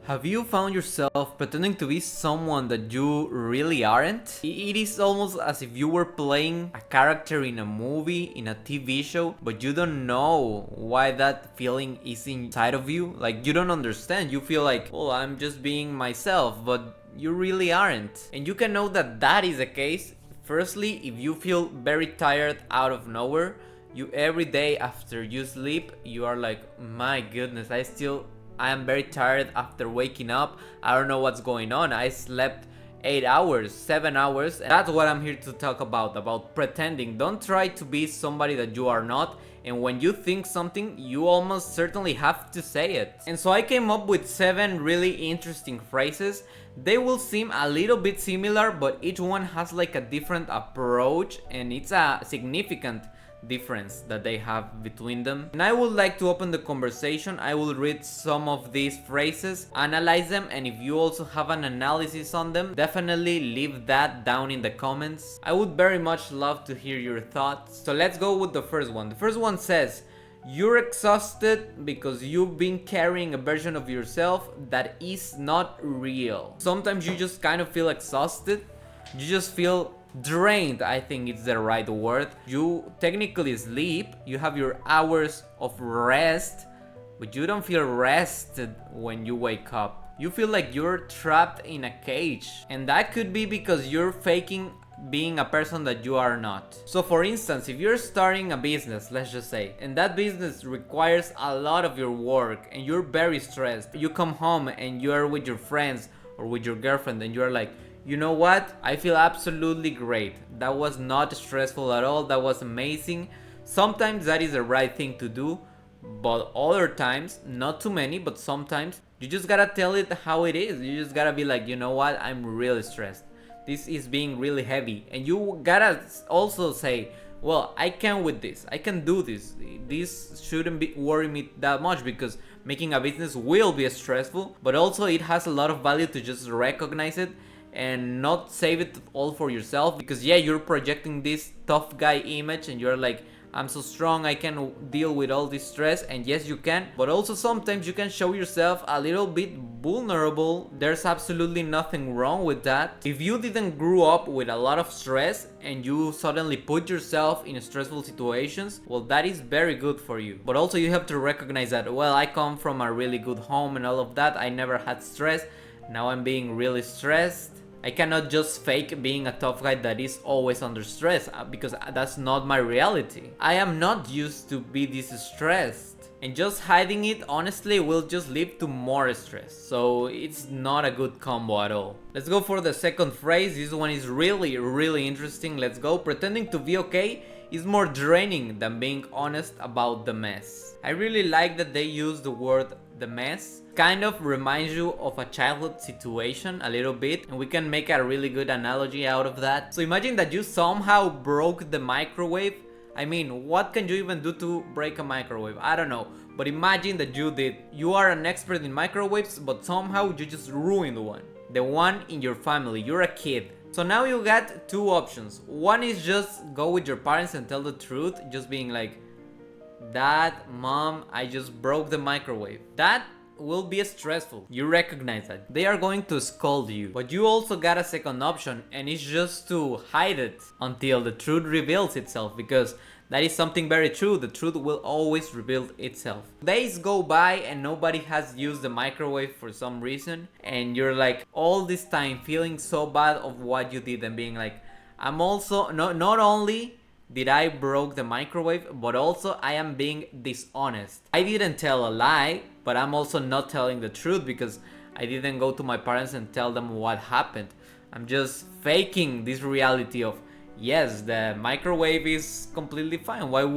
Have you found yourself pretending to be someone that you really aren't? It is almost as if you were playing a character in a movie, in a TV show, but you don't know why that feeling is inside of you. Like, you don't understand. You feel like, well, I'm just being myself, but you really aren't. And you can know that that is the case. Firstly, if you feel very tired out of nowhere, you every day after you sleep, you are like, my goodness, I am very tired after waking up. I don't know what's going on. I slept 8 hours, 7 hours. And that's what I'm here to talk about pretending. Don't try to be somebody that you are not. And when you think something, you almost certainly have to say it. And so I came up with 7 really interesting phrases. They will seem a little bit similar, but each one has like a different approach, and it's a significant difference that they have between them. And I would like to open the conversation. I will read some of these phrases, analyze them, and if you also have an analysis on them, definitely leave that down in the comments. I would very much love to hear your thoughts. So let's go with the first one. The first one says, you're exhausted because you've been carrying a version of yourself that is not real. Sometimes you just kind of feel exhausted. You just feel drained, I think it's the right word. You technically sleep, you have your hours of rest, but you don't feel rested when you wake up. You feel like you're trapped in a cage, and that could be because you're faking being a person that you are not. So for instance, if you're starting a business, let's just say, and that business requires a lot of your work and you're very stressed, you come home and you're with your friends or with your girlfriend and you're like, you know what? I feel absolutely great. That was not stressful at all. That was amazing. Sometimes that is the right thing to do, but other times, not too many, but sometimes, you just gotta tell it how it is. You just gotta be like, you know what? I'm really stressed. This is being really heavy. And you gotta also say, well, I can with this. I can do this. This shouldn't worry me that much because making a business will be stressful, but also it has a lot of value to just recognize it and not save it all for yourself, because yeah, you're projecting this tough guy image and you're like, I'm so strong, I can deal with all this stress. And yes, you can, but also sometimes you can show yourself a little bit vulnerable. There's absolutely nothing wrong with that. If you didn't grow up with a lot of stress and you suddenly put yourself in stressful situations, well, that is very good for you. But also you have to recognize that, well, I come from a really good home and all of that. I never had stress. Now I'm being really stressed. I cannot just fake being a tough guy that is always under stress, because that's not my reality. I am not used to be this stressed, and just hiding it honestly will just lead to more stress. So it's not a good combo at all. Let's go for the second phrase. This one is really interesting. Let's go. Pretending to be okay is more draining than being honest about the mess. I really like that they use the word the mess. Kind of reminds you of a childhood situation a little bit, and we can make a really good analogy out of that. So imagine that you somehow broke the microwave. I mean, what can you even do to break a microwave? I don't know, but imagine that you did. You are an expert in microwaves, but somehow you just ruined one. The one in your family. You're a kid. So now you got two options. One is just go with your parents and tell the truth, just being like, Dad, Mom, I just broke the microwave. That will be stressful. You recognize that. They are going to scold you. But you also got a second option, and it's just to hide it until the truth reveals itself, because that is something very true. The truth will always reveal itself. Days go by and nobody has used the microwave for some reason, and you're like all this time feeling so bad of what you did and being like, I'm also not only did I broke the microwave, but also I am being dishonest. I didn't tell a lie, but I'm also not telling the truth because I didn't go to my parents and tell them what happened. I'm just faking this reality of, yes, the microwave is completely fine. What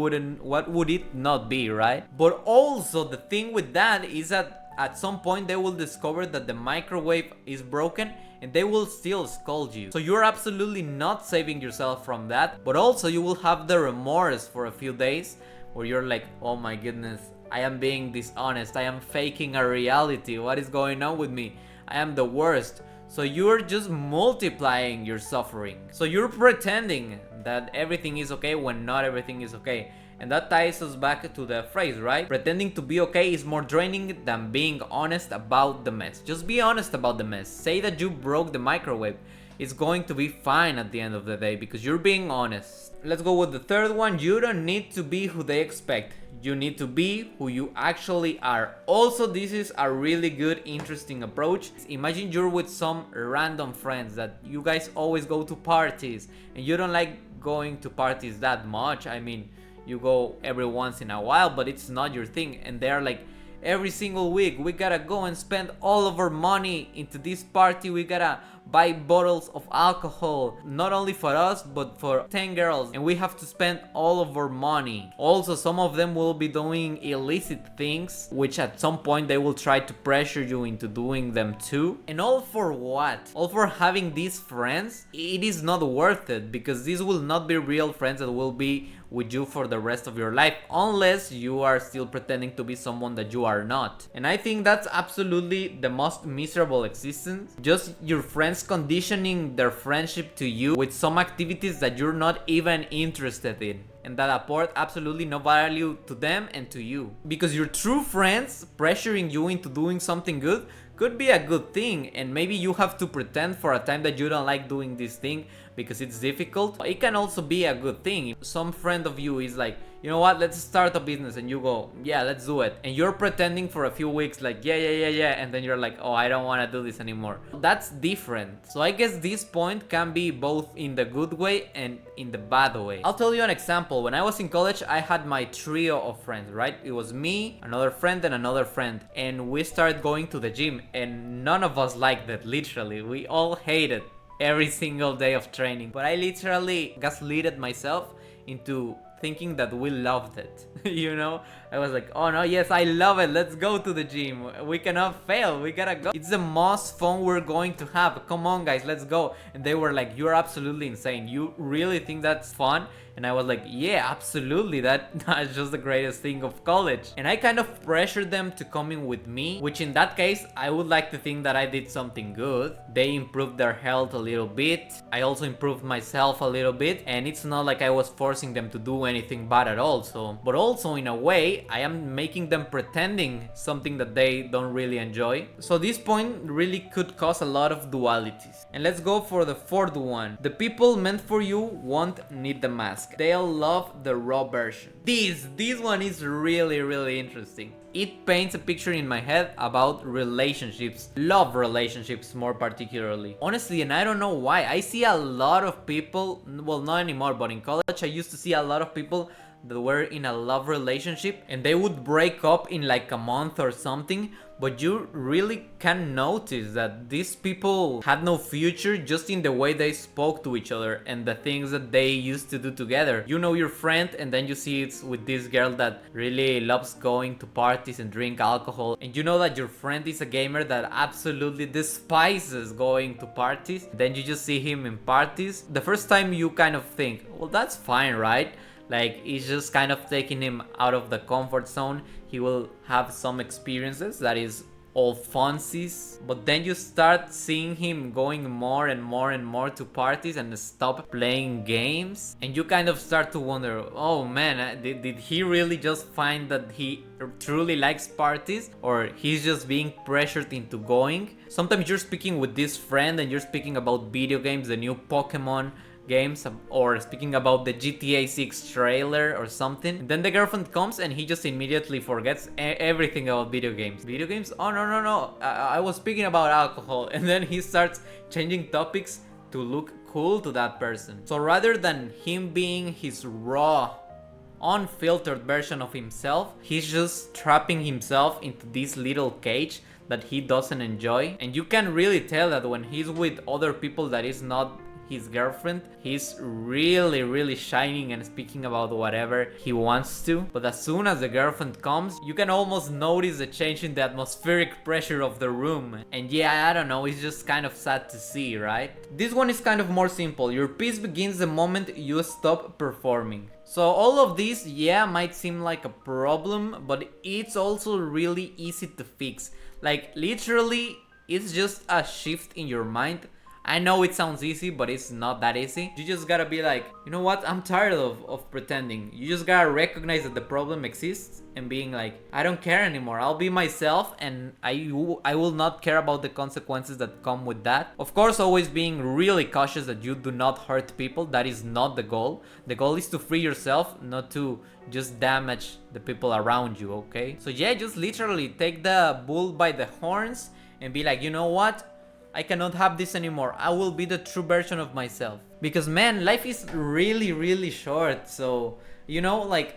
would it not be, right? But also the thing with that is that at some point they will discover that the microwave is broken and they will still scold you. So you're absolutely not saving yourself from that, but also you will have the remorse for a few days where you're like, oh my goodness, I am being dishonest. I am faking a reality. What is going on with me? I am the worst. So you're just multiplying your suffering. So you're pretending that everything is okay when not everything is okay. And that ties us back to the phrase, right? Pretending to be okay is more draining than being honest about the mess. Just be honest about the mess. Say that you broke the microwave. It's going to be fine at the end of the day because you're being honest. Let's go with the third one. You don't need to be who they expect. You need to be who you actually are. Also, this is a really good, interesting approach. Imagine you're with some random friends that you guys always go to parties and you don't like going to parties that much. I mean, you go every once in a while, but it's not your thing. And they're like, every single week we gotta go and spend all of our money into this party. We gotta buy bottles of alcohol, not only for us but for 10 girls, and we have to spend all of our money. Also, some of them will be doing illicit things, which at some point they will try to pressure you into doing them too. And all for what? All for having these friends? It is not worth it, because these will not be real friends that will be with you for the rest of your life, unless you are still pretending to be someone that you are not. And I think that's absolutely the most miserable existence. Just your friends conditioning their friendship to you with some activities that you're not even interested in, and that apport absolutely no value to them and to you. Because your true friends pressuring you into doing something good could be a good thing, and maybe you have to pretend for a time that you don't like doing this thing because it's difficult. It can also be a good thing. Some friend of you is like, you know what, let's start a business, and you go, yeah, let's do it, and you're pretending for a few weeks like, yeah, and then you're like, oh, I don't want to do this anymore. That's different. So I guess this point can be both in the good way and in the bad way. I'll tell you an example. When I was in college, I had my trio of friends, right? It was me, another friend, and another friend, and we started going to the gym, and none of us liked it. Literally, we all hated every single day of training, but I literally gaslighted myself into thinking that we loved it. You know, I was like, oh no, yes, I love it, let's go to the gym, we cannot fail, we gotta go, it's the most fun we're going to have, come on guys, let's go. And they were like, you're absolutely insane, you really think that's fun? And I was like, yeah, absolutely, that's just the greatest thing of college. And I kind of pressured them to come in with me, which in that case, I would like to think that I did something good. They improved their health a little bit, I also improved myself a little bit, and it's not like I was forcing them to do anything bad at all. So, but also in a way, I am making them pretending something that they don't really enjoy. So this point really could cause a lot of dualities. And let's go for the fourth one. The people meant for you won't need the mask. They'll love the raw version. This one is really interesting. It paints a picture in my head about relationships, love relationships more particularly. Honestly, and I don't know why, I see a lot of people, well, not anymore, but in college I used to see a lot of people that were in a love relationship and they would break up in like a month or something, but you really can notice that these people had no future just in the way they spoke to each other and the things that they used to do together. You know your friend, and then you see it's with this girl that really loves going to parties and drink alcohol, and you know that your friend is a gamer that absolutely despises going to parties. Then you just see him in parties. The first time you kind of think, well, that's fine, right? Like, it's just kind of taking him out of the comfort zone. He will have some experiences that is all funsies, but then you start seeing him going more and more to parties and stop playing games, and you kind of start to wonder, oh man, did he really just find that he truly likes parties, or he's just being pressured into going? Sometimes you're speaking with this friend and you're speaking about video games, the new Pokemon games, or speaking about the GTA 6 trailer or something. Then the girlfriend comes and he just immediately forgets everything about video games. Video games? Oh no, I was speaking about alcohol. And then he starts changing topics to look cool to that person. So rather than him being his raw, unfiltered version of himself, he's just trapping himself into this little cage that he doesn't enjoy. And you can really tell that when he's with other people that is not his girlfriend, he's really shining and speaking about whatever he wants to. But as soon as the girlfriend comes, you can almost notice the change in the atmospheric pressure of the room. And yeah, I don't know, it's just kind of sad to see, right? This one is kind of more simple. Your peace begins the moment you stop performing. So all of this, yeah, might seem like a problem, but it's also really easy to fix. Like, literally, it's just a shift in your mind, I know it sounds easy, but it's not that easy. You just gotta be like, you know what, I'm tired of pretending. You just gotta recognize that the problem exists and being like, I don't care anymore. I'll be myself, and I will not care about the consequences that come with that. Of course, always being really cautious that you do not hurt people. That is not the goal. The goal is to free yourself, not to just damage the people around you, okay? So yeah, just literally take the bull by the horns and be like, you know what? I cannot have this anymore. I will be the true version of myself. Because man, life is really short. So, you know, like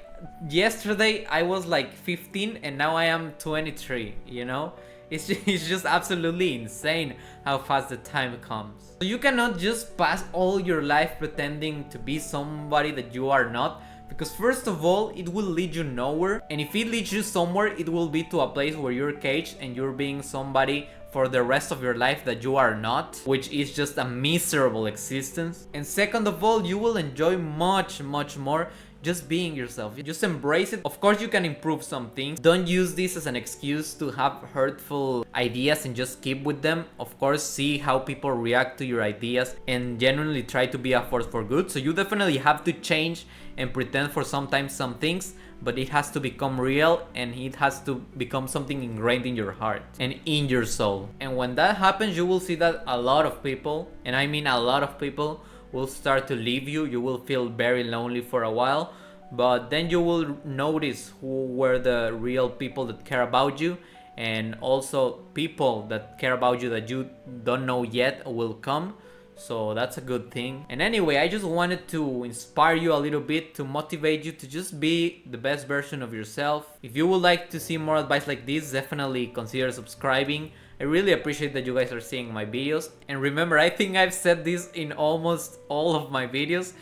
yesterday I was like 15 and now I am 23, you know? It's just absolutely insane how fast the time comes. So you cannot just pass all your life pretending to be somebody that you are not. Because first of all, it will lead you nowhere, and if it leads you somewhere, it will be to a place where you're caged and you're being somebody for the rest of your life that you are not, which is just a miserable existence. And second of all, you will enjoy much more just being yourself. Just embrace it. Of course, you can improve some things. Don't use this as an excuse to have hurtful ideas and just keep with them. Of course, see how people react to your ideas and genuinely try to be a force for good. So you definitely have to change and pretend for sometimes some things, but it has to become real and it has to become something ingrained in your heart and in your soul. And when that happens, you will see that a lot of people, and I mean a lot of people, will start to leave you. You will feel very lonely for a while, but then you will notice who were the real people that care about you, and also people that care about you that you don't know yet will come. So that's a good thing. And anyway, I just wanted to inspire you a little bit, to motivate you to just be the best version of yourself. If you would like to see more advice like this, definitely consider subscribing. I really appreciate that you guys are seeing my videos. And remember, I think I've said this in almost all of my videos.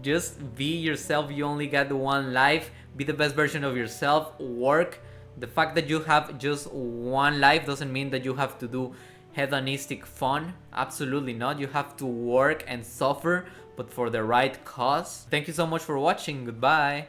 Just be yourself. You only got one life. Be the best version of yourself. Work. The fact that you have just one life doesn't mean that you have to do hedonistic fun. Absolutely not. You have to work and suffer, but for the right cause. Thank you so much for watching. Goodbye.